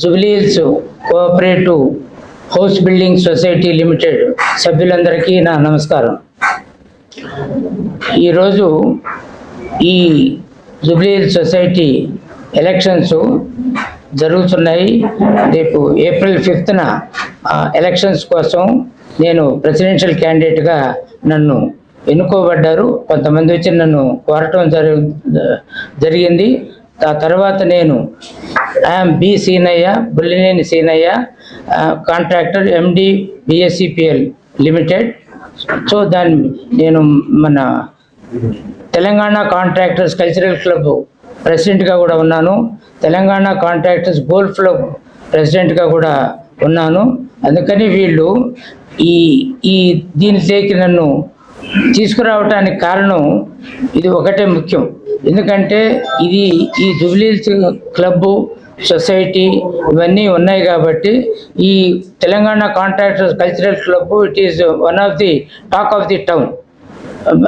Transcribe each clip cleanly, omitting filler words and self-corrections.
Jubilee hills cooperative house building society limited సభ్యులందరికీ నా నమస్కారం. ఈరోజు ఈ జూబ్లీ హిల్స్ సొసైటీ ఎలక్షన్స్ జరుగుతున్నాయి. రేపు April 5th ఎలక్షన్స్ కోసం నేను ప్రెసిడెన్షియల్ క్యాండిడేట్గా నన్ను ఎన్నుకోబడ్డారు. కొంతమంది వచ్చి నన్ను కోరటం జరిగింది. ఆ తర్వాత నేను I'm B Seenaiah, Bullineni Seenaiah, contractor MD BSCPL లిమిటెడ్. సో నేను మన తెలంగాణ కాంట్రాక్టర్స్ కల్చరల్ క్లబ్ ప్రెసిడెంట్గా కూడా ఉన్నాను. తెలంగాణ కాంట్రాక్టర్స్ గోల్ఫ్ క్లబ్ ప్రెసిడెంట్గా కూడా ఉన్నాను. అందుకని వీళ్ళు దీనికి నన్ను తీసుకురావటానికి కారణం ఇది ఒకటే ముఖ్యం. ఎందుకంటే ఈ జూబ్లీ హిల్స్ క్లబ్బు, సొసైటీ ఇవన్నీ ఉన్నాయి కాబట్టి ఈ Telangana contractors cultural club it is one of the talk of the town.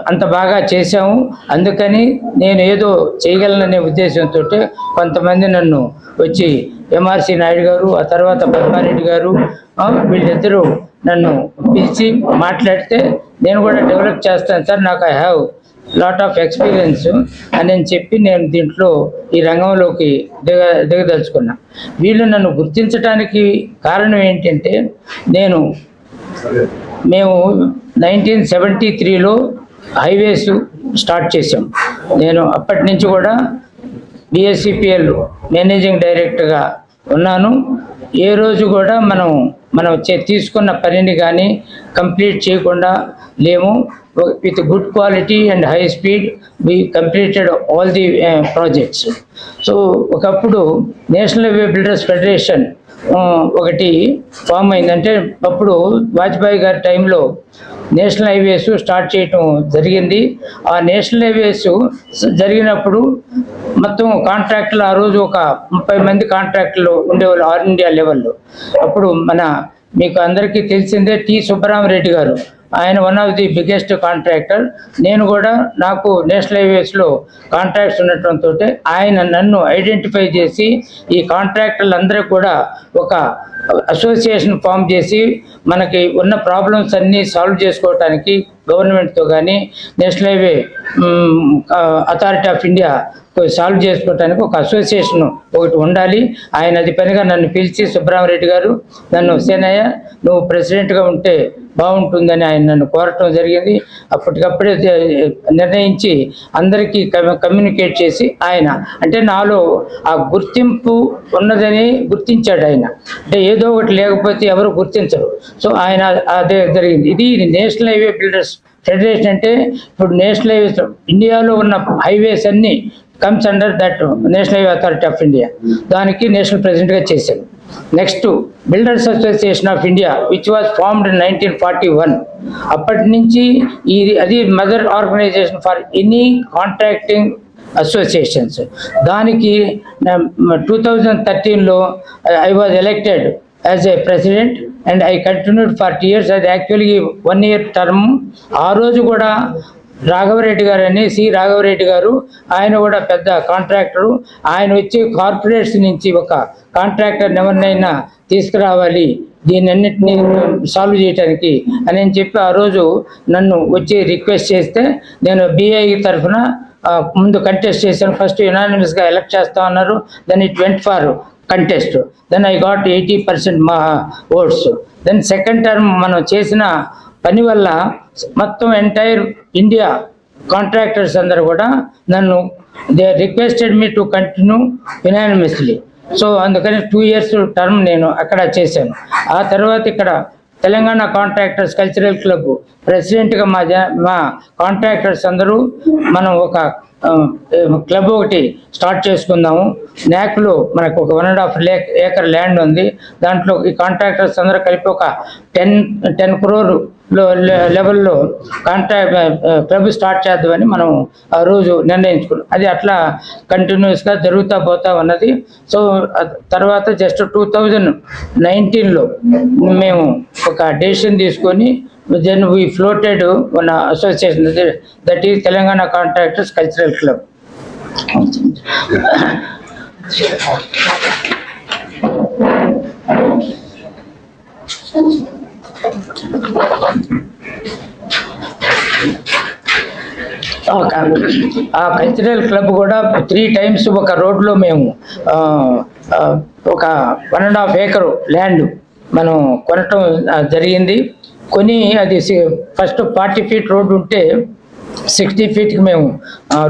అంత బాగా చేశాము. అందుకని నేను ఏదో చేయగలననే ఉద్దేశంతో కొంతమంది నన్ను వచ్చి MRC నాయుడు గారు, ఆ తర్వాత పద్మారెడ్డి గారు, వీళ్ళిద్దరూ నన్ను పిలిచి మాట్లాడితే నేను కూడా డెవలప్ చేస్తాను సార్, నాకు I have lot of experience అని చెప్పి నేను దీంట్లో ఈ రంగంలోకి దిగదలుచుకున్నా. వీళ్ళు నన్ను గుర్తించడానికి కారణం ఏంటంటే మేము 1973లో హైవేస్ స్టార్ట్ చేసాం. నేను అప్పటి నుంచి కూడా BSCPL మేనేజింగ్ డైరెక్టర్గా ఉన్నాను. ఏ రోజు కూడా మనం తీసుకున్న పనిని కానీ కంప్లీట్ చేయకుండా లేము. With good quality and high speed we completed all the projects. So ఒకప్పుడు నేషనల్ హైవే బిల్డర్స్ ఫెడరేషన్ ఒకటి ఫామ్ అయిందంటే అప్పుడు వాజ్పేయి గారి టైంలో నేషనల్ హైవేస్ స్టార్ట్ చేయటం జరిగింది. ఆ నేషనల్ హైవేస్ జరిగినప్పుడు మొత్తం కాంట్రాక్టులు ఆ రోజు ఒక 30 మంది కాంట్రాక్టులు ఉండేవాళ్ళు ఆల్ ఇండియా లెవెల్లో. అప్పుడు మీకు అందరికీ తెలిసిందే టి సుబ్బరామరెడ్డి గారు, ఆయన one of the biggest contractor. నేను కూడా నాకు నేషనల్ హైవేస్లో కాంట్రాక్ట్స్ ఉండటంతో ఆయన నన్ను ఐడెంటిఫై చేసి ఈ కాంట్రాక్టర్లందరూ కూడా ఒక అసోసియేషన్ ఫామ్ చేసి మనకి ఉన్న ప్రాబ్లమ్స్ అన్నీ సాల్వ్ చేసుకోవటానికి గవర్నమెంట్తో కానీ national highway authority of India solve చేసుకోవటానికి ఒక అసోసియేషన్ ఒకటి ఉండాలి. ఆయన అది పనిగా నన్ను పిలిచి సుబ్బరామరెడ్డి గారు నన్ను సేనయ్య నువ్వు ప్రెసిడెంట్గా ఉంటే బాగుంటుందని ఆయన నన్ను కోరటం జరిగింది. అప్పటికప్పుడే నిర్ణయించి అందరికీ కమ్యూనికేట్ చేసి ఆయన అంటే నాలో ఆ గుర్తింపు ఉన్నదని గుర్తించాడు ఆయన. అంటే ఏదో ఒకటి లేకపోతే ఎవరు గుర్తించరు. సో ఆయన అదే జరిగింది. ఇది నేషనల్ హైవే బిల్డర్స్ ఫెడరేషన్ అంటే ఇప్పుడు నేషనల్ హైవేస్ ఇండియాలో ఉన్న హైవేస్ అన్నీ comes under that national highway authority of India. దానికి నేషనల్ ప్రెసిడెంట్గా చేశాను. Next builders association of India which was formed in 1941. అప్పటి నుంచి అది mother organisation for any contracting associations. దానికి 2013లో I was elected as a president and I continued for 2 years. అది actually 1 year term. ఆ రోజు కూడా రాఘవరెడ్డి గారు అని రాఘవరెడ్డి గారు ఆయన కూడా పెద్ద కాంట్రాక్టరు. ఆయన వచ్చి కార్పొరేట్స్ నుంచి ఒక కాంట్రాక్టర్ ఎవరినైనా తీసుకురావాలి దీన్నన్నిటినీ సాల్వ్ చేయడానికి అని చెప్పి ఆ రోజు నన్ను వచ్చి రిక్వెస్ట్ చేస్తే నేను BI తరఫున ముందు కంటెస్ట్ చేశాను. ఫస్ట్ యునానిమస్గా ఎలక్ట్ చేస్తా ఉన్నారు. Then it went for contest. Then I got 80% మా ఓట్స్. దెన్ సెకండ్ టర్మ్ మనం చేసిన పని వల్ల మొత్తం ఎంటైర్ ఇండియా కాంట్రాక్టర్స్ అందరూ కూడా నన్ను they requested me to continue unanimously. So అందుకని 2 years టర్మ్ నేను అక్కడ చేశాను. ఆ తర్వాత ఇక్కడ తెలంగాణ కాంట్రాక్టర్స్ కల్చరల్ క్లబ్ ప్రెసిడెంట్గా మా కాంట్రాక్టర్స్ అందరూ మనం ఒక క్లబ్ ఒకటి స్టార్ట్ చేసుకుందాము. నాక్లో మనకు ఒక 1.5 acre ల్యాండ్ ఉంది. దాంట్లో ఈ కాంట్రాక్టర్స్ అందరూ కలిపి ఒక 10 crore లెవెల్లో క్లబ్ స్టార్ట్ చేద్దామని మనం ఆ రోజు నిర్ణయించుకున్నాం. అది అట్లా కంటిన్యూస్గా జరుగుతూ పోతా ఉన్నది. సో తర్వాత జస్ట్ 2019లో మేము ఒక డెసిషన్ తీసుకొని then we floated one association that is Telangana Contractors Cultural Club. ఆ కల్చరల్ క్లబ్ కూడా 3 times ఒక రోడ్లో మేము ఒక 1.5 acre ల్యాండ్ మనం కొనటం జరిగింది. కొని అది ఫస్ట్ 40 feet రోడ్డు ఉంటే 60 feetకి మేము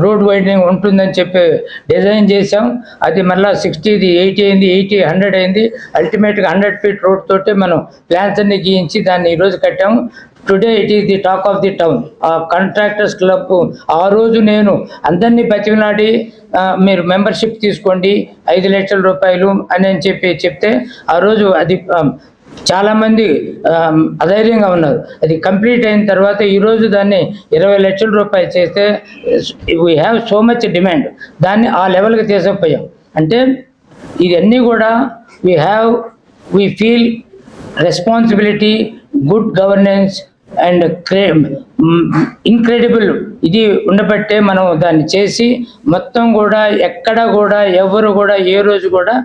రోడ్ వైడనింగ్ ఉంటుందని చెప్పి డిజైన్ చేసాం. అది మళ్ళీ 60, 80 అయింది, 80, 100 అయింది. అల్టిమేట్గా 100 feet రోడ్ తోటి మనం ప్లాన్స్ అన్ని గీయించి దాన్ని ఈరోజు కట్టాము. Today it is the talk of the town. ఆ కాంట్రాక్టర్స్ క్లబ్ ఆ రోజు నేను అందరినీ బతిమలాడి మీరు మెంబర్షిప్ తీసుకోండి 5 లక్షల రూపాయలు అని చెప్తే ఆ రోజు అది చాలామంది అధైర్యంగా ఉన్నారు. అది కంప్లీట్ అయిన తర్వాత ఈరోజు దాన్ని 20 లక్షల రూపాయలు చేస్తే we have so much demand. దాన్ని ఆ లెవెల్కి తీసుకుపోయాం. అంటే ఇవన్నీ కూడా we feel responsibility, good governance and incredible ఇది ఉండబట్టే మనం దాన్ని చేసి మొత్తం కూడా ఎక్కడ కూడా ఎవరు కూడా ఏ రోజు కూడా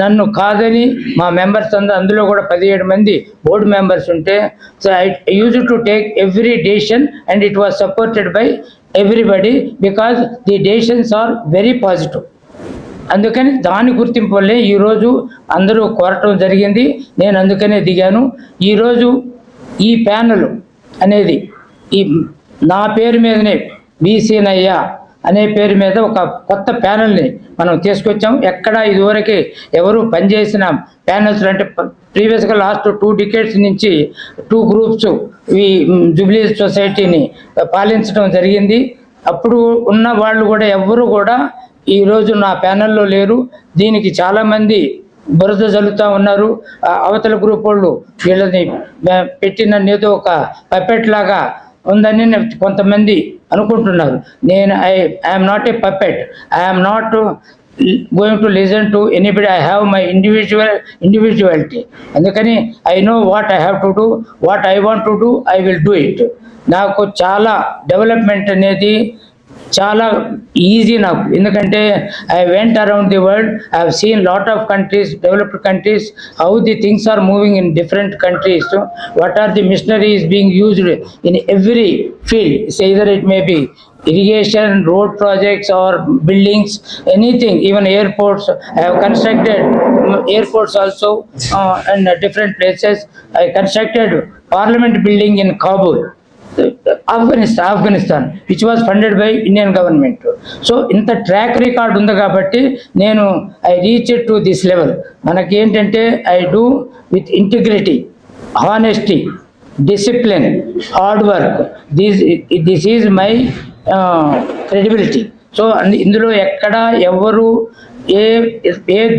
నన్ను కాదని మా మెంబర్స్ అందులో కూడా 17 మంది బోర్డు మెంబర్స్ ఉంటే so I use to take every decision and it was supported by everybody because the decisions are very positive. అందుకని దాని గుర్తింపు వల్లే ఈరోజు అందరూ కోరటం జరిగింది. నేను అందుకనే దిగాను. ఈరోజు ఈ ప్యానెల్ అనేది ఈ నా పేరు మీదనే బీసీనయ్య అనే పేరు మీద ఒక కొత్త ప్యానెల్ని మనం తీసుకొచ్చాం. ఎక్కడ ఇదివరకు ఎవరు పనిచేసిన ప్యానెల్స్ అంటే ప్రీవియస్గా లాస్ట్ 2 decades నుంచి 2 groups ఈ జూబ్లీ సొసైటీని పాలించడం జరిగింది. అప్పుడు ఉన్న వాళ్ళు కూడా ఎవరు కూడా ఈరోజు నా ప్యానెల్లో లేరు. దీనికి చాలామంది బురద జల్లుతూ ఉన్నారు. అవతల గ్రూప్ వాళ్ళు వీళ్ళని పెట్టిన ఏదో ఒక పపెట్ లాగా ఉందని కొంతమంది అనుకుంటున్నారు. నేను I'm not a puppet. I'm not going to listen to anybody. I have my individuality. అందుకని I know what I have to do, what I want to do, I will do it. నాకు చాలా development అనేది చాలా easy నాకు. ఎందుకంటే I went around the world. I have seen lot of countries, developed countries, how the things are moving in different countries, what are the machineries being used in every field. Either it may be irrigation, road projects or buildings, anything, even airports. I have constructed airports also in different places. I constructed parliament building in Kabul, Afghanistan, which was funded by Indian government. So ఇంత track record ఉంది కాబట్టి నేను I reach to this level. మనకి ఏంటంటే I do with integrity, honesty, discipline, hard work. This is my credibility. So ఇందులో ఎక్కడ ఎవరు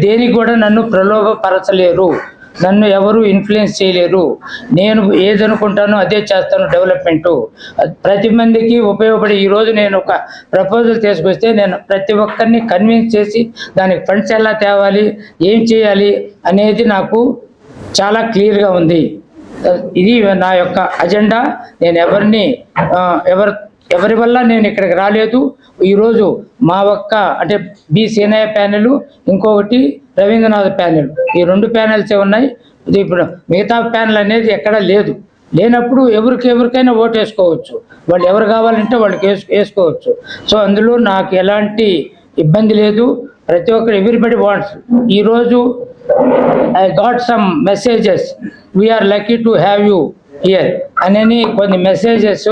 దేనికి కూడా నన్ను ప్రలోభపరచలేరు, నన్ను ఎవరు ఇన్ఫ్లుయెన్స్ చేయలేరు. నేను ఏదనుకుంటానో అదే చేస్తాను. డెవలప్మెంటు ప్రతి మందికి ఉపయోగపడి ఈరోజు నేను ఒక ప్రపోజల్ తీసుకొస్తే నేను ప్రతి ఒక్కరిని కన్విన్స్ చేసి దానికి ఫండ్స్ ఎలా తేవాలి, ఏం చేయాలి అనేది నాకు చాలా క్లియర్గా ఉంది. ఇది నా యొక్క అజెండా. నేను ఎవరి వల్ల నేను ఇక్కడికి రాలేదు. ఈరోజు మా ఒక్క అంటే బి సీనయ్య ప్యానెల్, ఇంకొకటి రవీంద్రనాథ్ ప్యానెల్, ఈ 2 ప్యానెల్సే ఉన్నాయి. ఇది ఇప్పుడు మిగతా ప్యానెల్ అనేది ఎక్కడా లేదు. లేనప్పుడు ఎవరికైనా ఓటు వేసుకోవచ్చు. వాళ్ళు ఎవరు కావాలంటే వాళ్ళకి వేసుకోవచ్చు. సో అందులో నాకు ఎలాంటి ఇబ్బంది లేదు. ప్రతి ఒక్కరు ఎవ్రీబడి వాంట్స్. ఈరోజు I got some messages, we're lucky to have you here అని కొన్ని మెసేజెస్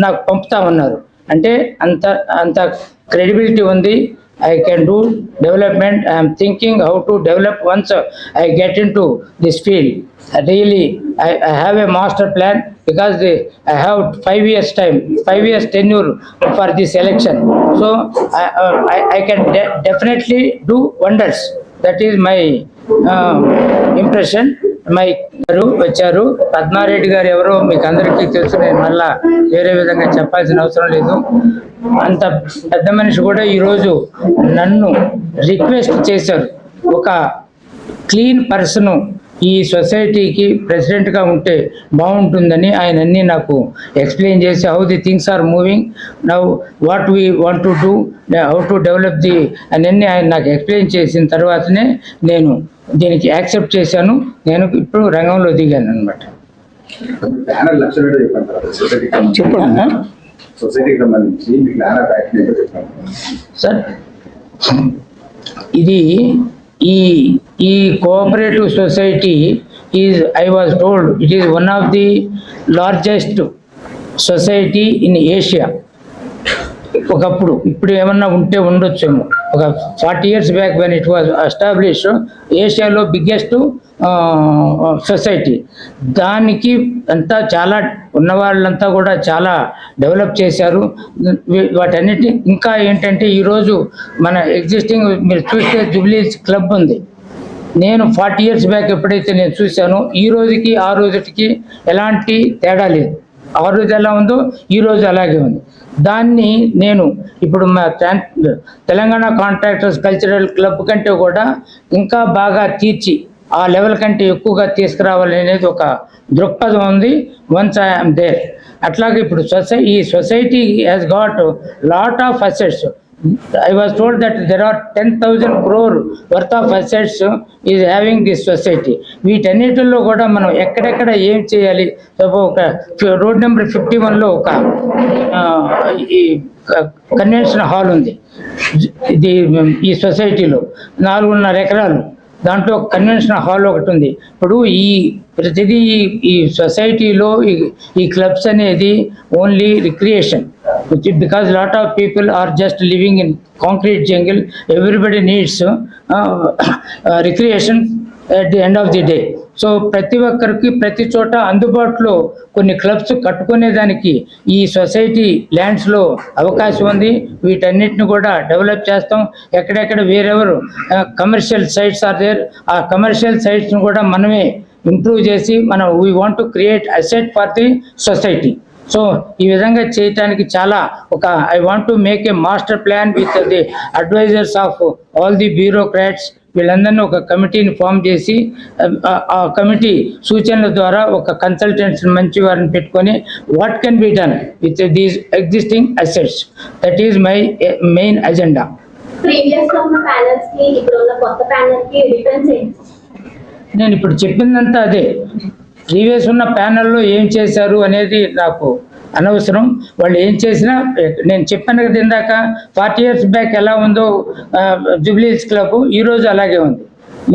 నాకు పంపుతా ఉన్నారు. అంటే అంత క్రెడిబిలిటీ ఉంది. I can do development. I am thinking how to develop once I get into this field. Really, I have a master plan because I have 5 years time, 5 years tenure for this election. So I can definitely do wonders. That is my impression. My గారు వచ్చారు. పద్మారెడ్డి గారు ఎవరో మీకు అందరికీ తెలుసు. నేను మళ్ళా వేరే విధంగా చెప్పాల్సిన అవసరం లేదు. అంత పెద్ద మనిషి కూడా ఈరోజు నన్ను రిక్వెస్ట్ చేశారు. ఒక క్లీన్ పర్సను ఈ సొసైటీకి ప్రెసిడెంట్గా ఉంటే బాగుంటుందని ఆయన అన్నీ నాకు ఎక్స్ప్లెయిన్ చేసి how the things are moving now what we want to do how to develop the అన్నీ ఆయన నాకు ఎక్స్ప్లెయిన్ చేసిన తర్వాతనే నేను దీనికి యాక్సెప్ట్ చేశాను. నేను ఇప్పుడు రంగంలో దిగాను అనమాట. చెప్పండి సొసైటీకి సంబంధించి మీ ప్లాన్ ఆఫ్ యాక్షన్ ఏంటో చెప్పండి సార్. ఇది ఈ cooperative society is I was told it is one of the largest society in Asia. ఒకప్పుడు, ఇప్పుడు ఏమన్నా ఉంటే ఉండొచ్చేమో. ఒక 40 years back when it was establish, ఏషియాలో బిగ్గెస్ట్ సొసైటీ. దానికి అంతా చాలా ఉన్నవాళ్ళంతా కూడా చాలా డెవలప్ చేశారు. వాటన్నిటి ఇంకా ఏంటంటే ఈరోజు మన ఎగ్జిస్టింగ్ మీరు చూస్తే జూబ్లీస్ క్లబ్ ఉంది. నేను 40 years బ్యాక్ ఎప్పుడైతే నేను చూశానో ఈ రోజుకి ఆ రోజుకి ఎలాంటి తేడా లేదు. ఆ రోజు ఎలా ఉందో ఈ రోజు అలాగే ఉంది. దాన్ని నేను ఇప్పుడు మా తెలంగాణ కాంట్రాక్టర్స్ కల్చరల్ క్లబ్ కంటే కూడా ఇంకా బాగా తీర్చి ఆ లెవెల్ కంటే ఎక్కువగా తీసుకురావాలి అనేది ఒక దృక్పథం ఉంది. Once I'm there. అట్లాగే ఇప్పుడు ఈ society has got lot of assets. I was told that there are 10,000 crore worth of assets is having this society. వీటన్నిటిలో కూడా మనం ఎక్కడెక్కడ ఏం చేయాలి. ఒక రోడ్ నెంబర్ 51లో ఒక కన్వెన్షన్ హాల్ ఉంది. ఇది ఈ సొసైటీలో 4.5 ఎకరాలు. దాంట్లో కన్వెన్షన్ హాల్ ఒకటి ఉంది. ఇప్పుడు ప్రతిదీ ఈ సొసైటీలో ఈ క్లబ్స్ అనేది only recreation. Because lot of people are just living in concrete jungle, everybody needs recreation at the end of the day. So ప్రతి ఒక్కరికి ప్రతి చోట అందుబాటులో కొన్ని క్లబ్స్ కట్టుకునేదానికి ఈ సొసైటీ ల్యాండ్స్లో అవకాశం ఉంది. వీటన్నిటిని కూడా డెవలప్ చేస్తాం. ఎక్కడెక్కడ వేరెవరు కమర్షియల్ సైట్స్ ఆర్ దేర్, ఆ కమర్షియల్ సైట్స్ని కూడా మనమే ఇంప్రూవ్ చేసి we want to create asset for the society. So ఈ విధంగా చేయటానికి చాలా I want to make a master plan with the advisers of all the bureaucrats. వీళ్ళందరినీ ఒక కమిటీని ఫామ్ చేసి ఆ కమిటీ సూచనల ద్వారా ఒక కన్సల్టెంట్స్ మంచి వారిని పెట్టుకొని what can be done with these existing assets. That is my main agenda. నేను ఇప్పుడు చెప్పిందంతా అదే. ప్రీవియస్ ఉన్న ప్యానెల్లో ఏం చేశారు అనేది నాకు అనవసరం. వాళ్ళు ఏం చేసినా నేను చెప్పాను కదా ఇందాక 40 years బ్యాక్ ఎలా ఉందో జూబ్లీస్ క్లబ్ ఈరోజు అలాగే ఉంది.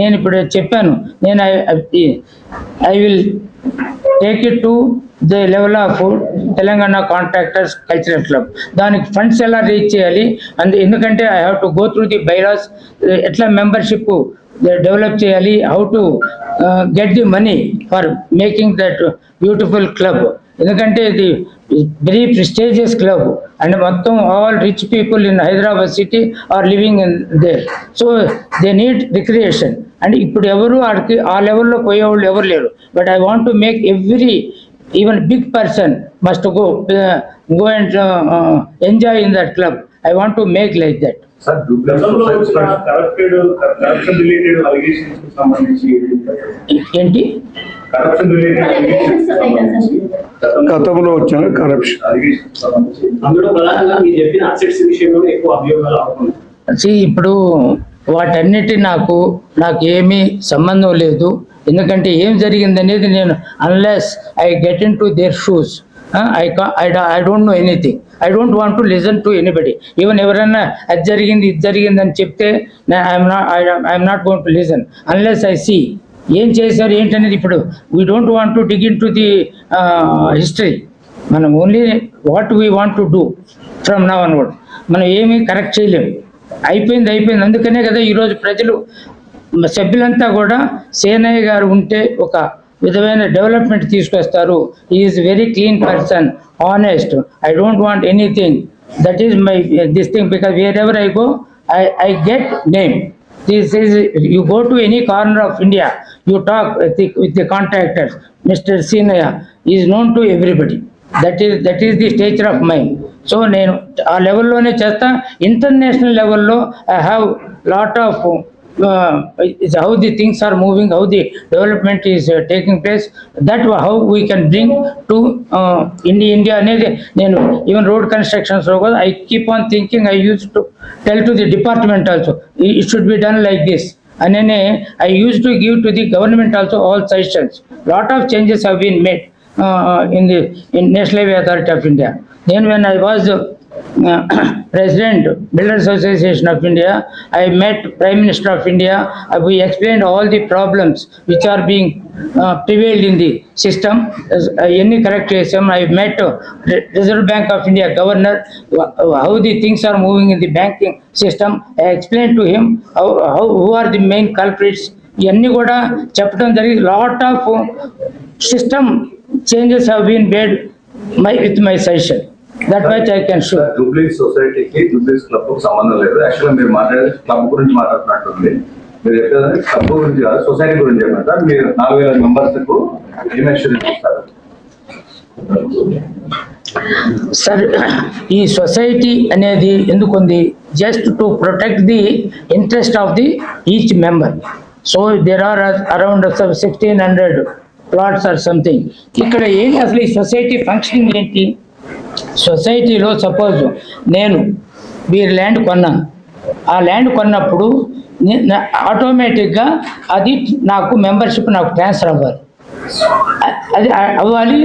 నేను ఇప్పుడు చెప్పాను, నేను I will take it to the level of Telangana contractors cultural club. దానికి ఫండ్స్ ఎలా రీచ్ చేయాలి ఎందుకంటే I have to go through the bylaws. ఎట్లా మెంబర్షిప్ డెవలప్ చేయాలి, how to get the money for making that beautiful club. ఎందుకంటే ఇది very prestigious club and మొత్తం all rich people in Hyderabad city are living in there. So they need recreation. And ఇప్పుడు ఎవరు ఆడికి ఆ లెవెల్లో పోయేవాళ్ళు ఎవరు లేరు. But I want to make every even big person must go and enjoy in that club. I want to make like that. ఏంటి గతంలో వచ్చిన కరప్షన్ ఇప్పుడు వాటన్నిటి నాకు ఏమీ సంబంధం లేదు. ఎందుకంటే ఏం జరిగింది అనేది నేను unless I get in to their shoes I don't know anything. I don't want to listen to anybody. Even ఎవరైనా అది జరిగింది ఇది జరిగింది అని చెప్తే I'm not going to listen unless I see ఏం చేశారు ఏంటనేది. ఇప్పుడు we don't want to dig in to the history. మనం only what we want to do from now onward. మనం ఏమీ కరెక్ట్ చేయలేము. అయిపోయింది. అందుకనే కదా ఈరోజు ప్రజలు సభ్యులంతా కూడా సేనయ్య గారు ఉంటే ఒక విధమైన డెవలప్మెంట్ తీసుకొస్తారు. Is very clean person, honest. I don't want anything. That is my this thing. Because wear ever I go I get name. This is, you go to any corner of India, you talk with the contractors. Mr. Sinaya is known to everybody. That is the stature of mine. So నేను ఆ లెవెల్లోనే చేస్తా. International లెవెల్లో I have lot of is how the things are moving, how the development is taking place. That how we can bring to India అనేది నేను even road constructions లో కూడా I keep on thinking, I used to tell to the department also, it should be done like this. And then I used to give to the government also all suggestions. Lot of changes have been made in National Highway Authority of India. Then when I was President, Builders Association of India, I met Prime Minister of India. We explained all the problems which are being prevailed in the system. Any correct system. I met Reserve Bank of India Governor, how the things are moving in the banking system. I explained to him who are the main culprits. ఇవన్నీ కూడా చెప్పడం జరిగింది. Lot of system changes have been made with my suggestion. That much I can show. జూబ్లీస్ సొసైటీకి జూబ్లీస్ club కు సంబంధం లేదు. యాక్చువల్గా మీరు మాట్లాడేది క్లబ్ గురించి మాట్లాడుతున్నట్టుంది. మీరు చెప్పేది క్లబ్ గురించి కాదు, సొసైటీ గురించి చెప్పండి. మీరు 4000 మెంబర్స్ కు ఏం అష్యూరెన్స్ ఇస్తారు? సార్, ఈ సొసైటీ అనేది ఎందుకుంది? Just to protect the interest of the each member. So there are around 1600 plots or something. ఇక్కడ ఏంటి అసలు ఈ సొసైటీ ఫంక్షనింగ్ ఏంటి? సొసైటీలో సపోజ్ నేను మీరు ల్యాండ్ కొన్నాను. ఆ ల్యాండ్ కొన్నప్పుడు ఆటోమేటిక్గా అది నాకు మెంబర్షిప్ నాకు ట్రాన్స్ఫర్ అవ్వాలి. అది అవ్వాలి.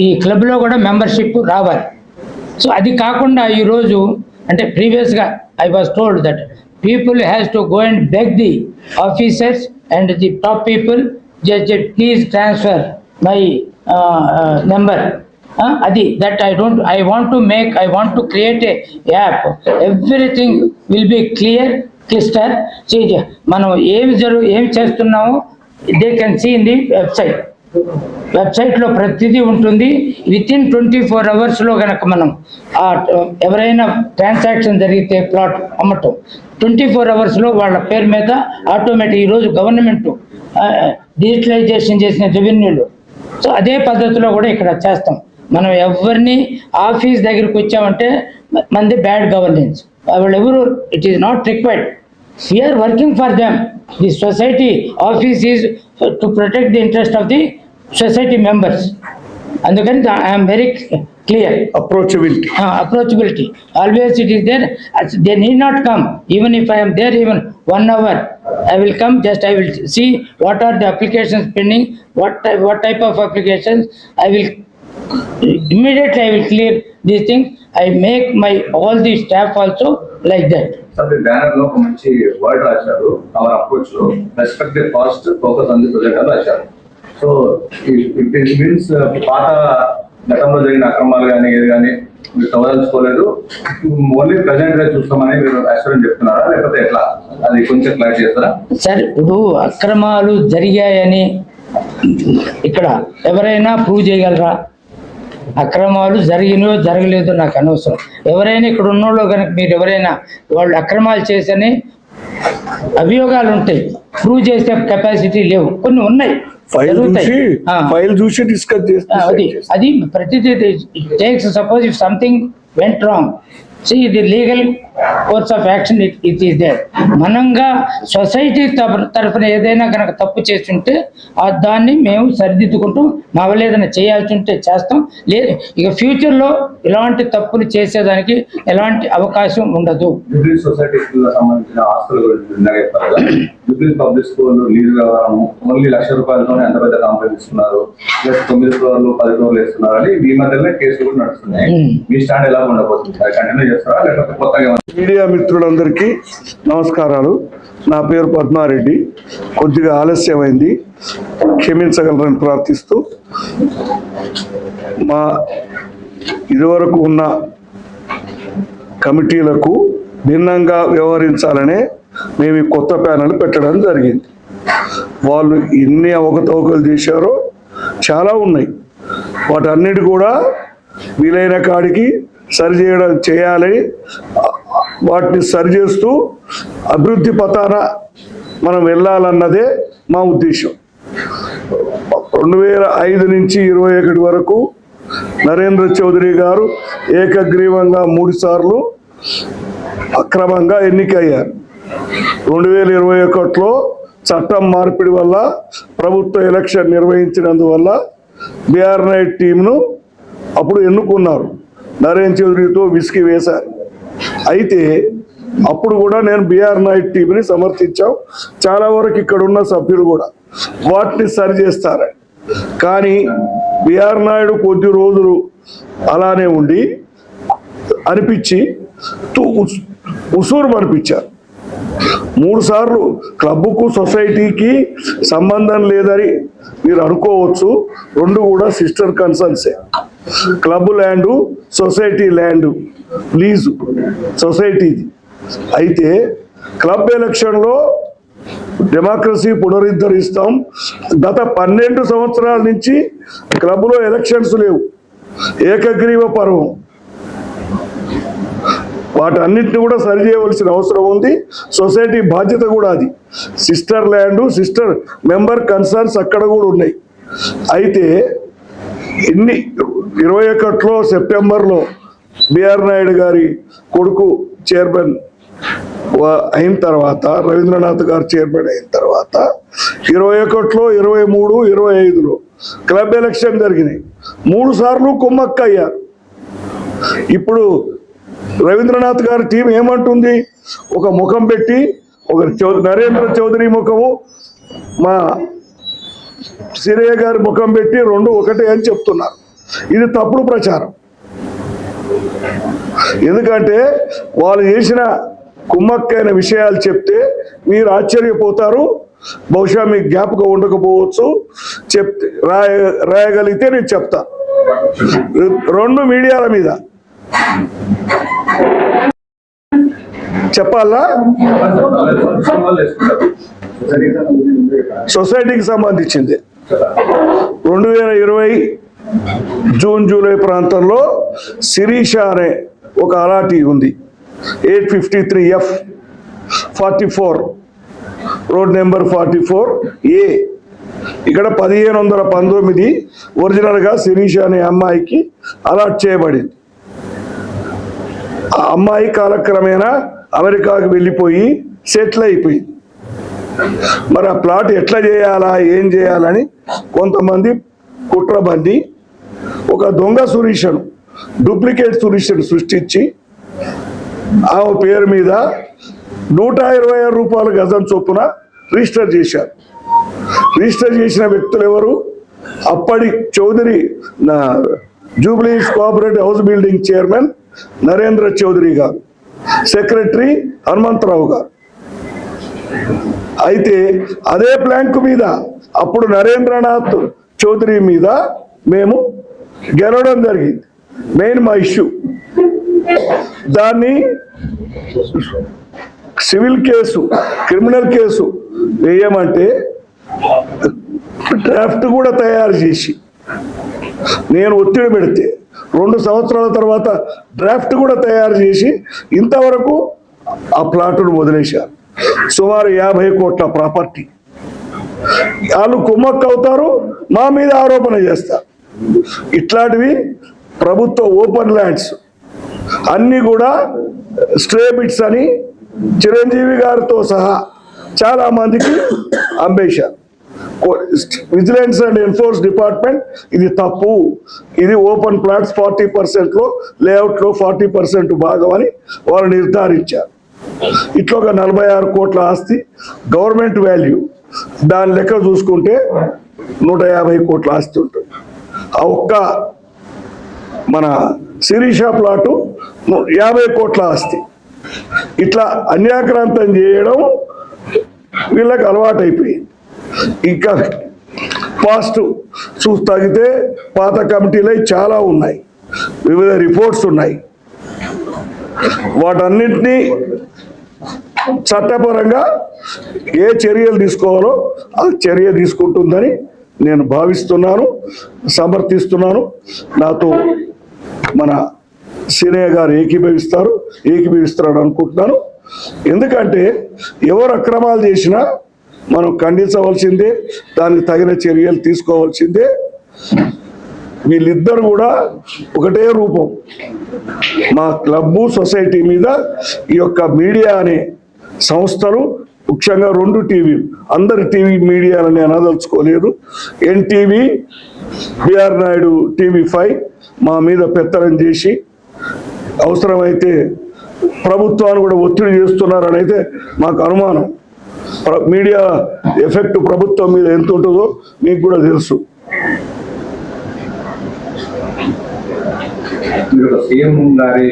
ఈ క్లబ్లో కూడా మెంబర్షిప్ రావాలి. సో అది కాకుండా ఈరోజు అంటే ప్రీవియస్గా I was told that people has to go and beg the officers and the top people just please transfer my number. అది that I want to create a app. Everything will be clear, crystal. మనం ఏం చేస్తున్నామో they can see in the వెబ్సైట్లో ప్రతిదీ ఉంటుంది. Within 24 అవర్స్లో కనుక మనం ఎవరైనా ట్రాన్సాక్షన్ జరిగితే ప్లాట్ అమ్మటం 24 అవర్స్లో వాళ్ళ పేరు మీద ఆటోమేటిక్ ఈరోజు గవర్నమెంట్ డిజిటలైజేషన్ చేసిన రెవెన్యూలో. సో అదే పద్ధతిలో కూడా ఇక్కడ చేస్తాం. మనం ఎవరిని ఆఫీస్ దగ్గరికి వచ్చామంటే మనది బ్యాడ్ గవర్నెన్స్ వాళ్ళు ఎవరు, it is not required. We're working for them. The society office is to protect the interest of the society members. అందుకని I'm very clear. Approachability always it is there. They need not come. Even if I am there even 1 hour, I will come. Just I will see what are the applications pending, what type of applications. I will immediately I will clear these things. I make my all the staff also like that. సరే, banner లో ఒక మంచి word రాశారు. Hour approach లో respect the past, focus on the present అని రాశారు. So it means పాత గతంలో జరిగిన అక్రమాలు కానీ ఏది కానీ మీరు తవదలుచుకోలేదు, ఓన్లీ ప్రెజెంట్ గా చూస్తామని మీరు అష్యూరెన్స్ చెప్తున్నారా, లేకపోతే ఎట్లా? అది కొంచెం క్లారిటీ చేస్తారా? సార్, ఇప్పుడు అక్రమాలు జరిగాయని ఇక్కడ ఎవరైనా ప్రూవ్ చేయగలరా? అక్రమాలు జరిగినో జరగలేదో నాకు అనవసరం. ఎవరైనా ఇక్కడ ఉన్నోళ్ళు కనుక మీరు ఎవరైనా వాళ్ళు అక్రమాలు చేసని అభియోగాలు ఉంటాయి, ప్రూవ్ చేసే కెపాసిటీ లేవు, కొన్ని ఉన్నాయి. అది ప్రతిదీ takes. Suppose if something went wrong, see the legal course of action it is there. మనంగా సొసైటీ తరఫున ఏదైనా కనుక తప్పు చేస్తుంటే దాన్ని మేము సరిదిద్దుకుంటూ మా వల్ల ఏదైనా చేయాల్సి ఉంటే చేస్తాం. లేదు ఇక ఫ్యూచర్లో ఇలాంటి తప్పులు చేసేదానికి ఎలాంటి అవకాశం ఉండదు. జూబ్లీ సొసైటీకి సంబంధించిన ఆస్తుల గురించి జూబ్లీ పబ్లిక్ స్కూల్ లీజ్ వ్యవహారం ఓన్లీ ₹1,00,000 ఎంత పెద్ద కంపెనీ ఇస్తున్నారు, ప్లస్ 9 crores 10 crores ఇస్తున్నారు అని మీ మధ్యలో కేసులు కూడా నడుస్తున్నాయి. మీ స్టాండ్ ఎలా ఉండబోతుంది? కంటిన్యూ చేస్తారా లేకపోతే కొత్తగా? మీడియా మిత్రులందరికీ నమస్కారాలు. నా పేరు పద్మారెడ్డి. కొద్దిగా ఆలస్యమైంది, క్షమించగలరని ప్రార్థిస్తూ, మా ఇదివరకు ఉన్న కమిటీలకు భిన్నంగా వ్యవహరించాలనే మేము ఈ కొత్త ప్యానెల్ పెట్టడం జరిగింది. వాళ్ళు ఎన్ని అవకతవకలు చేశారో చాలా ఉన్నాయి. వాటన్నిటి కూడా వీలైన కాడికి చేయాలి. వాటిని సరిచేస్తూ అభివృద్ధి పథాన మనం వెళ్ళాలన్నదే మా ఉద్దేశం. 2005 నుంచి 21 వరకు నరేంద్ర చౌదరి గారు ఏకగ్రీవంగా 3 సార్లు అక్రమంగా ఎన్నికయ్యారు. 2021లో చట్టం మార్పిడి వల్ల ప్రభుత్వ ఎలక్షన్ నిర్వహించినందువల్ల బిఆర్ నాయుడు టీంను అప్పుడు ఎన్నుకున్నారు. నరేంద్ర చౌదరితో విసిగి వేశారు. అయితే అప్పుడు కూడా నేను బిఆర్ నాయుడు టీంని సమర్థించాం. చాలా వరకు ఇక్కడ ఉన్న సభ్యులు కూడా వాటిని సరి చేస్తారు. కానీ బిఆర్ నాయుడు కొద్ది రోజులు అలానే ఉండి అనిపించి ఉసూరు అనిపించారు. 3 సార్లు క్లబ్కు సొసైటీకి సంబంధం లేదని మీరు అనుకోవచ్చు. 2 కూడా సిస్టర్ కన్సర్న్సే. Club land, society land lease సొసైటీది. అయితే క్లబ్ ఎలక్షన్లో డెమోక్రసీ పునరుద్ధరిస్తాం. గత 12 సంవత్సరాల నుంచి క్లబ్లో ఎలక్షన్స్ లేవు. ఏకగ్రీవ పర్వం. వాటన్నిటిని కూడా సరి చేయవలసిన అవసరం ఉంది. సొసైటీ బాధ్యత కూడా అది. Sister land, sister member concerns అక్కడ కూడా ఉన్నాయి. అయితే 21లో సెప్టెంబర్లో బిఆర్ నాయుడు గారి కొడుకు చైర్మన్ అయిన తర్వాత, రవీంద్రనాథ్ గారు చైర్మన్ అయిన తర్వాత 21లో, 23, 25లో క్లబ్ ఎలక్షన్ జరిగినాయి. 3 సార్లు కుమ్మక్క అయ్యారు. ఇప్పుడు రవీంద్రనాథ్ గారి టీం ఏమంటుంది? ఒక ముఖం పెట్టి, ఒక నరేంద్ర చౌదరి ముఖము, మా సిరయ్య గారి ముఖం పెట్టి 2 ఒకటే అని చెప్తున్నారు. ఇది తప్పుడు ప్రచారం. ఎందుకంటే వాళ్ళు చేసిన కుమ్మక్కైన విషయాలు చెప్తే మీరు ఆశ్చర్యపోతారు. బహుశా మీకు జ్ఞాపకం ఉండకపోవచ్చు. రాయగలిగితే నేను చెప్తా. 2 మీడియాల మీద చెప్పాలా? సొసైటీకి సంబంధించింది 2020 జూన్ జూలై ప్రాంతంలో శిరీష అనే ఒక అలాటీ ఉంది. 853F 44 road number 44A. ఇక్కడ 1519 ఒరిజినల్గా శిరీష అనే అమ్మాయికి అలాట్ చేయబడింది. ఆ అమ్మాయి కాలక్రమేణా అమెరికాకు వెళ్ళిపోయి సెటిల్ అయిపోయింది. మరి ఆ ప్లాట్ ఎట్లా చేయాలా, ఏం చేయాలని కొంతమంది కుట్రబంది ఒక దొంగ సురీషను, డూప్లికేట్ సురీషను సృష్టించి ఆమె పేరు మీద 126 రూపాయల గజం చొప్పున రిజిస్టర్ చేశారు. రిజిస్టర్ చేసిన వ్యక్తులు ఎవరు? అప్పటి చౌదరి జూబ్లీస్ cooperative house building chairman Narendra Chowdary గారు, సెక్రటరీ హనుమంతరావు గారు. అయితే అదే ప్లాంక్ మీద అప్పుడు నరేంద్రనాథ్ చౌదరి మీద మేము గెలవడం జరిగింది. మెయిన్ మా ఇష్యూ. దాన్ని సివిల్ కేసు, క్రిమినల్ కేసు వేయమంటే డ్రాఫ్ట్ కూడా తయారు చేసి నేను ఒత్తిడి పెడితే 2 సంవత్సరాల తర్వాత డ్రాఫ్ట్ కూడా తయారు చేసి ఇంతవరకు ఆ ప్లాట్ను వదిలేశారు. సుమారు 50 కోట్ల ప్రాపర్టీ. వాళ్ళు కుమ్మక్క అవుతారు, మా మీద ఆరోపణ చేస్తారు. ఇట్లాంటివి ప్రభుత్వ ఓపెన్ ల్యాండ్స్ అన్నీ కూడా స్ట్రే బిట్స్ అని చిరంజీవి గారితో సహా చాలా మందికి అమ్మేశారు. విజిలెన్స్ అండ్ ఎన్ఫోర్స్ డిపార్ట్మెంట్ ఇది తప్పు, ఇది ఓపెన్ ప్లాట్స్ 40%లో, లేఅవుట్లో 40% భాగం అని వాళ్ళు నిర్ధారించారు. ఇట్లా ఒక 46 కోట్ల ఆస్తి గవర్నమెంట్ వాల్యూ, దాని లెక్క చూసుకుంటే 150 కోట్ల ఆస్తి ఉంటుంది. ఆ ఒక్క మన శిరీష ప్లాటు 50 కోట్ల ఆస్తి. ఇట్లా అన్యాక్రాంతం చేయడం వీళ్ళకి అలవాటు అయిపోయింది. ఇంకా పాస్ట్ చూస్తాగితే పాత కమిటీలు చాలా ఉన్నాయి, వివిధ రిపోర్ట్స్ ఉన్నాయి. వాటన్నింటినీ చట్టపరంగా ఏ చర్యలు తీసుకోవాలో ఆ చర్య తీసుకుంటుందని నేను భావిస్తున్నాను, సమర్థిస్తున్నాను. నాతో మన సీనయ్య గారు ఏకీభవిస్తారని అనుకుంటున్నాను. ఎందుకంటే ఎవరు అక్రమాలు చేసినా మనం ఖండించవలసిందే, దానికి తగిన చర్యలు తీసుకోవాల్సిందే. వీళ్ళిద్దరు కూడా ఒకటే రూపం. మా క్లబ్బు సొసైటీ మీద ఈ యొక్క మీడియా అనే సంస్థలు ముఖ్యంగా 2 టీవీలు, అందరి టీవీ మీడియాలని అనదలుచుకోలేదు. ఎన్టీవీ, బిఆర్ నాయుడు TV5 మా మీద పెత్తనం చేసి అవసరమైతే ప్రభుత్వాన్ని కూడా ఒత్తిడి చేస్తున్నారని అయితే మాకు అనుమానం. మీడియా ఎఫెక్ట్ ప్రభుత్వం మీద ఎంత ఉంటుందో మీకు కూడా తెలుసు. మీరు సీఎం గారి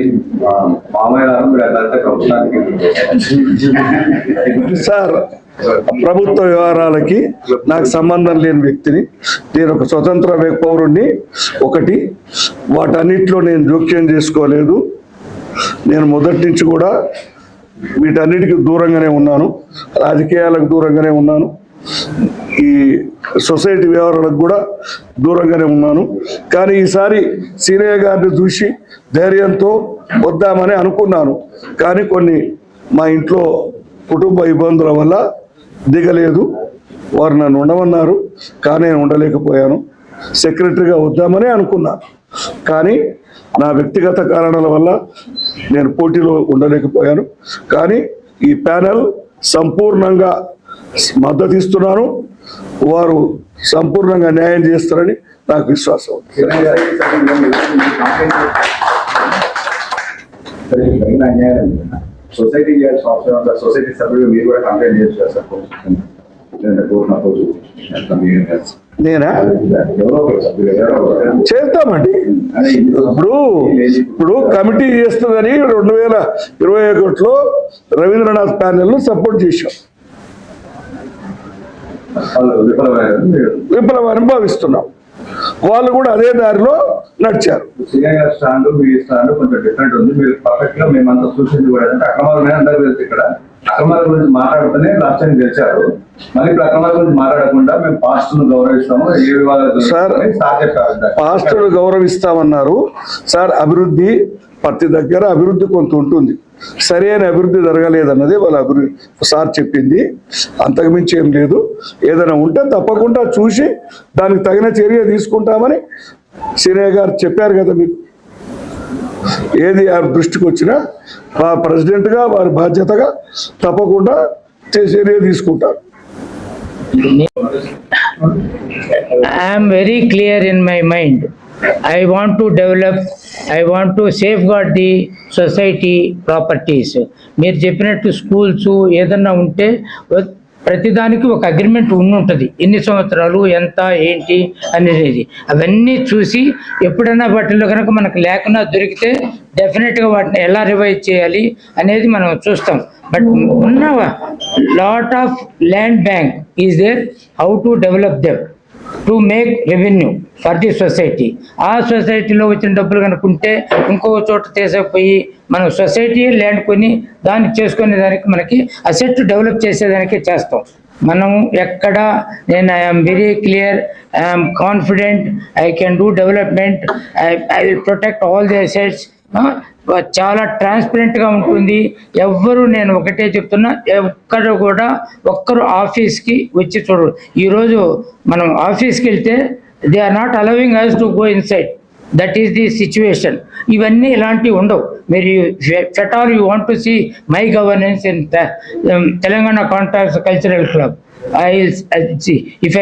మామయ్య గారు మీరు అట్లా ప్రభుత్వానికి సార్, ప్రభుత్వ వ్యవహారాలకి నాకు సంబంధం లేని వ్యక్తిని. నేను ఒక స్వతంత్ర పౌరుణ్ణి. ఒకటి, వాటన్నిటిలో నేను జోక్యం చేసుకోలేదు. నేను మొదటి నుంచి కూడా వీటన్నిటికీ దూరంగానే ఉన్నాను, రాజకీయాలకు దూరంగానే ఉన్నాను, ఈ సొసైటీ వ్యవహారాలకు కూడా దూరంగానే ఉన్నాను. కానీ ఈసారి సీనయ్య గారిని చూసి ధైర్యంతో వద్దామని అనుకున్నాను. కానీ కొన్ని మా ఇంట్లో కుటుంబ ఇబ్బందుల వల్ల దిగలేదు. వారు నన్ను ఉండమన్నారు, కానీ నేను ఉండలేకపోయాను. సెక్రటరీగా వద్దామని అనుకున్నాను, కానీ నా వ్యక్తిగత కారణాల వల్ల నేను పోటీలో ఉండలేకపోయాను. కానీ ఈ ప్యానెల్ సంపూర్ణంగా మద్దతు ఇస్తున్నాను. వారు సంపూర్ణంగా న్యాయం చేస్తారని నాకు విశ్వాసం. సొసైటీ సొసైటీ సభ్యులు మీరు కూడా కంప్లైంట్ చేస్తారు. నేనా చేస్తామండి. ఇప్పుడు కమిటీ చేస్తుందని 2021లో రవీంద్రనాథ్ ప్యానెల్ సపోర్ట్ చేశాం. విఫలమని భావిస్తున్నాం. వాళ్ళు కూడా అదే దారిలో నడిచారు. సీనియర్ స్టాండ్ మీ స్టాండ్ కొంచెం డిఫరెంట్ ఉంది. మీరు పర్ఫెక్ట్ గా మేమంతా చూసింది కూడా అంటే అక్రమాలు అందరూ తెలుసు. ఇక్కడ అక్రమాల గురించి మాట్లాడుతూనే లాస్ట్ టైం గెలిచారు. మళ్ళీ ఇప్పుడు అక్రమాల గురించి మాట్లాడకుండా మేము పాస్ట్ ను గౌరవిస్తాము. ఏ వివాదాలు సార్, పాస్ట్ ను గౌరవిస్తామన్నారు సార్. అభివృద్ధి ప్రతి దగ్గర అభివృద్ధి కొంత ఉంటుంది. సరైన అభివృద్ధి జరగలేదన్నది వాళ్ళ అభివృద్ధి సార్ చెప్పింది. అంతకుమించి ఏం లేదు. ఏదైనా ఉంటే తప్పకుండా చూసి దానికి తగిన చర్య తీసుకుంటామని సీనయ్య గారు చెప్పారు కదా మీకు. ఏది ఆ దృష్టికి వచ్చినా ప్రెసిడెంట్గా వారి బాధ్యతగా తప్పకుండా చర్య తీసుకుంటారు. I am very clear in my mind. I want to develop, I want to safeguard the society properties. మీరు చెప్పినట్టు స్కూల్స్ ఏదన్నా ఉంటే ప్రతిదానికి ఒక అగ్రిమెంట్ ఉంటుంది. ఎన్ని సంవత్సరాలు, ఎంత, ఏంటి అనేది అవన్నీ చూసి ఎప్పుడైనా వాటిలో కనుక మనకు లేకుండా దొరికితే డెఫినెట్గా వాటిని ఎలా రివైజ్ చేయాలి అనేది మనం చూస్తాం. బట్ ఉన్న lot of land bank is there, how to develop them to make revenue for the society. ఆ సొసైటీలో వచ్చిన డబ్బులు కనుక్కుంటే ఇంకో చోట తీసుకుపోయి మనం సొసైటీ ల్యాండ్ కొని దాన్ని చేసుకునే దానికి మనకి అసెట్ డెవలప్ చేసేదానికే చేస్తాం. మనం ఎక్కడ నేను I'm very clear, I'm confident, I can do development, I will protect all the assets. చాలా ట్రాన్స్పరెంట్గా ఉంటుంది. ఎవ్వరు, నేను ఒకటే చెప్తున్నా, ఒక్కరు ఆఫీస్కి వచ్చి చూడరు. ఈరోజు మనం ఆఫీస్కి వెళ్తే they are not allowing us to go inside. That is the situation. ఇవన్నీ ఇలాంటివి ఉండవు. మీరు at all you want to see my governance in Telangana contracts cultural club, I will see if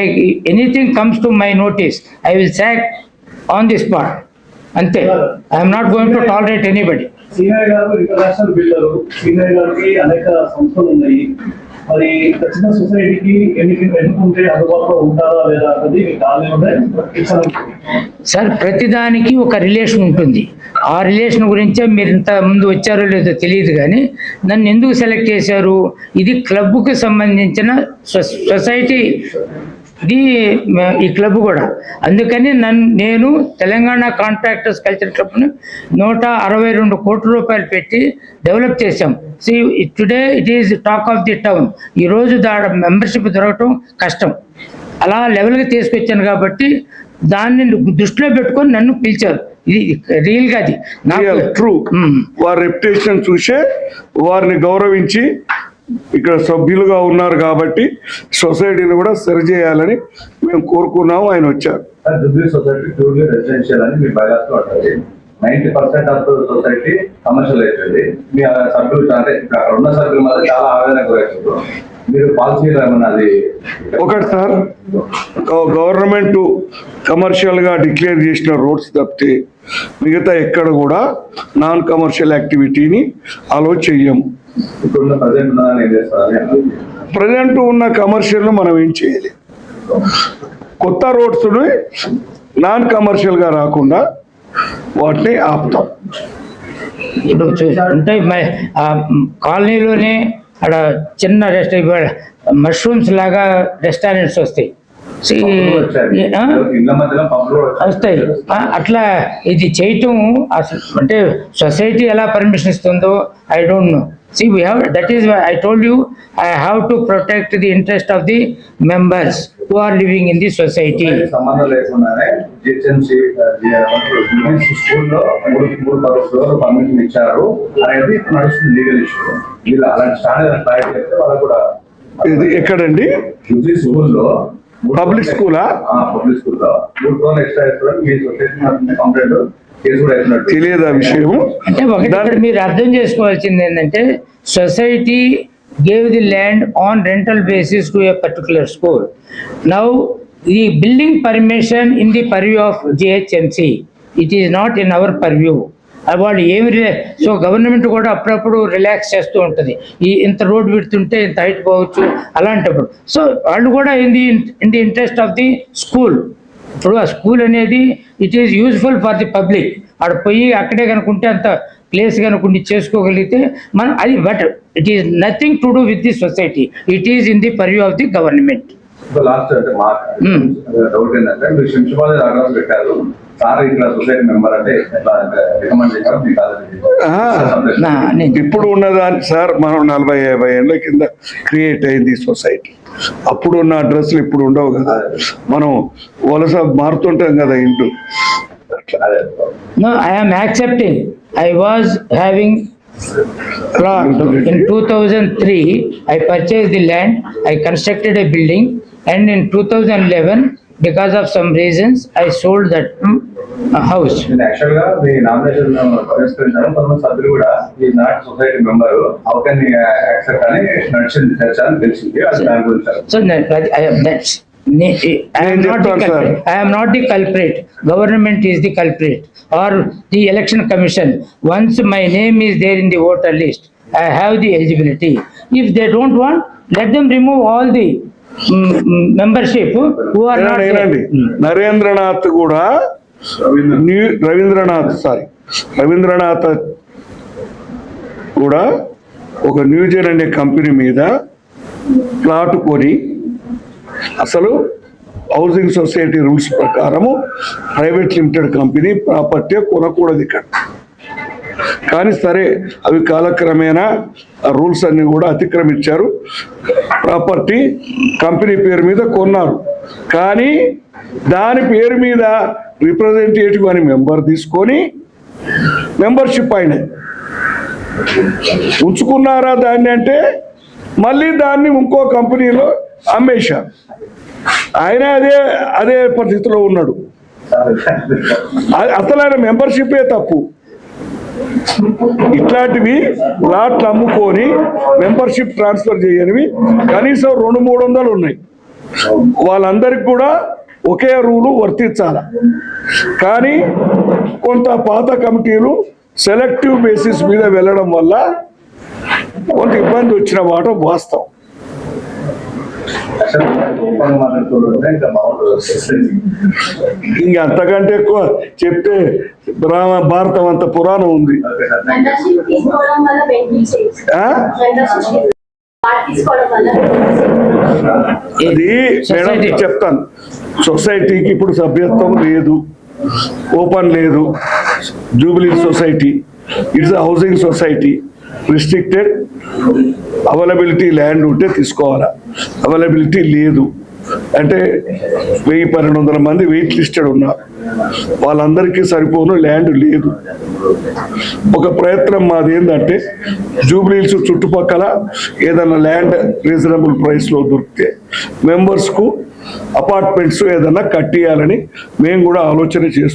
anything comes to my notice, I will sack on the spot. అంతే. I'm not going to tolerate anybody. Seenaiah garu international builder. Seenaiah గారికి అనేక సంస్థలు ఉన్నాయి. మరి చిన్న సొసైటీకి ఎన్నుకుంటే అందుబాటులో ఉంటారా లేదా అన్నది సార్, ప్రతిదానికి ఒక రిలేషన్ ఉంటుంది. ఆ రిలేషన్ గురించే మీరు ఇంత ముందు వచ్చారో లేదో తెలియదు, కానీ నన్ను ఎందుకు సెలెక్ట్ చేశారు? ఇది క్లబ్కు సంబంధించిన సొసైటీ, ఈ క్లబ్ కూడా. అందుకని నేను తెలంగాణ కాంట్రాక్టర్స్ కల్చర్ క్లబ్ను 162 కోట్ల రూపాయలు పెట్టి డెవలప్ చేశాం. Today it is talk of the town. ఈరోజు దాని మెంబర్షిప్ దొరకటం కష్టం. అలా లెవెల్కి తీసుకొచ్చాను కాబట్టి దాన్ని దృష్టిలో పెట్టుకొని నన్ను పిలిచారు. ఇది రియల్గా అది ట్రూ. వారి రెప్యుటేషన్ చూసే వారిని గౌరవించి ఇక్కడ సభ్యులుగా ఉన్నారు కాబట్టి సొసైటీని కూడా సరిచేయాలని మేము కోరుకున్నాము. ఆయన వచ్చారు. సొసైటీ ప్యూర్లీ రెసిడెన్షియల్ అని మీ బయాస్ ఉంటుంది. 90% ఆఫ్ సొసైటీ కమర్షియల్ అవుతుంది. మీ సభ్యులు అంటే అక్కడ ఉన్న సభ్యుల మధ్య చాలా ఆవేదన గురవుతుంది. మీరు పాలసీలో ఏమన్నా అది ఒకటి సార్, గవర్నమెంట్ కమర్షియల్ గా డిక్లేర్ చేసిన రోడ్స్ తప్పితే మిగతా ఎక్కడ కూడా నాన్ కమర్షియల్ యాక్టివిటీని అలో చెయ్యం. ఇప్పుడున్న ప్రజెంట్ ఉన్నదాన్ని ఏం చేస్తారని ప్రజెంట్ ఉన్న కమర్షియల్ మనం ఏం చేయాలి, కొత్త రోడ్స్ నాన్ కమర్షియల్ గా రాకుండా వాటిని ఆపుతాం. ఇప్పుడు అంటే కాలనీలోనే అక్కడ చిన్న మష్రూమ్స్ లాగా రెస్టారెంట్స్ వస్తాయి. ఇళ్ళ మధ్యలో పబ్లు వస్తాయి. అట్లా ఇది చేయటం అసలు అంటే సొసైటీ ఎలా పర్మిషన్ ఇస్తుందో I don't know. See, we have, that is why I told you, I have to protect the interest of the members who are living in the society. సంబంధం లేకుండానే జిహెచ్ఎంసీ స్కూల్లో మూడు ఫ్లోర్ పర్మిషన్ ఇచ్చారు అనేది నడుస్తుంది legal issue. వీళ్ళు అలాంటి standard clarity చెప్తే వాళ్ళకు కూడా ఇది ఎక్కడండి? స్కూల్లో పబ్లిక్ స్కూలా? పబ్లిక్ స్కూల్లో 3 ఫ్లోర్ ఎక్స్ట్రా ఇస్తారు. మీ సొసైటీ కంప్లైంట్ కేసు కూడా వేసినట్టు తెలియదు ఆ విషయం. అంటే ఒకటి ఇక్కడ మీరు అర్థం చేసుకోవాల్సింది ఏంటంటే society gave the land on rental basis to a particular school. Now the building permission in the purview of GHMC, it is not in our purview. వాళ్ళు ఏమి సో గవర్నమెంట్ కూడా అప్పుడప్పుడు రిలాక్స్ చేస్తూ ఉంటుంది. ఇంత రోడ్ విడుతుంటే ఇంత హైట్ పోవచ్చు అలాంటప్పుడు. సో వాళ్ళు కూడా in the interest of the school. ఇప్పుడు ఆ స్కూల్ అనేది it is useful for the public. ఆడ పోయి అక్కడే కనుకుంటే అంత ప్లేస్ కనుకుంటే చేసుకోగలిగితే మనం అది, but it is nothing to do with the society. It is in the purview of the government. Last అంటే మా డౌట్ ఏంటంటే మీరు శంషాబాద్ అడ్రస్ పెట్టారు సార్, ఇక్కడ సొసైటీ మెంబర్ అంటే ఎట్లా రికమెండ్ చేశారు మీకు? ఇప్పుడు ఉన్నదాన్ని సార్ మనం 40-50 ఏళ్ళ కింద క్రియేట్ అయింది సొసైటీ. అప్పుడు ఉన్న అడ్రస్లు ఇప్పుడు ఉండవు కదా, మనం వలస మారుతుంటాం కదా ఇంట్లో. No, I am accepting. I was having plot. In 2003, I purchased the land, I constructed a building, and in 2011, because of some reasons, I sold that house. నేను యాక్చువల్ గా మీ నామినేషన్ పరిష్కరించాను. కొంతమంది సభ్యులు కూడా ఈ not society member how can accept అని నడిచింది చర్చ అని తెలిసింది. అది దాని గురించి So I am not the culprit. I am not the culprit. Government is the culprit, or the election commission. Once my name is there in the voter list, I have the eligibility. If they don't want, let them remove all the membership who are not there. Narendranath కూడా రవీంద్రనాథ్ కూడా ఒక Newgen అనే company మీద plot కొని, అసలు housing society rules ప్రకారము private limited company property కొనకూడదు ఇక్కడ. కానీ సరే అవి కాలక్రమేణా ఆ రూల్స్ అన్ని కూడా అతిక్రమించారు. ప్రాపర్టీ కంపెనీ పేరు మీద కొన్నారు, కానీ దాని పేరు మీద రిప్రజెంటేటివ్ అని మెంబర్ తీసుకొని మెంబర్షిప్ అయిన ఉంచుకున్నారా దాన్ని అంటే మళ్ళీ దాన్ని ఇంకో కంపెనీలో అమ్మేశారు. ఆయన అదే పరిస్థితిలో ఉన్నాడు. అసలు ఆయన మెంబర్షిపే తప్పు. ఇట్లాంటివి ప్లాట్లు అమ్ముకొని మెంబర్షిప్ ట్రాన్స్ఫర్ చేయనివి కనీసం 200-300 ఉన్నాయి. వాళ్ళందరికీ కూడా ఒకే రూలు వర్తించాల. కానీ కొంత పాత కమిటీలు సెలెక్టివ్ బేసిస్ మీద వెళ్ళడం వల్ల కొంత ఇబ్బంది వచ్చిన మాట వాస్తవం. ఇంకా అంతకంటే ఎక్కువ చెప్తే భారతం అంత పురాణం ఉంది. అది మేడం చెప్తాను, సొసైటీకి ఇప్పుడు సభ్యత్వం లేదు, ఓపెన్ లేదు. Jubilee society it's housing society, restricted. Availability land ఉంటే తీసుకోవాలా, అవైలబిలిటీ లేదు అంటే 1000-1200 మంది వెయిట్ లిస్టెడ్ ఉన్నారు. వాళ్ళందరికీ సరిపోను ల్యాండ్ లేదు. ఒక ప్రయత్నం మాది ఏంటంటే జూబ్లీహిల్స్ చుట్టుపక్కల ఏదైనా ల్యాండ్ రీజనబుల్ ప్రైస్లో దొరికితే మెంబర్స్కు అపార్ట్మెంట్స్ ఏదైనా కట్టియాలని మేము కూడా ఆలోచన చేస్తున్నాం.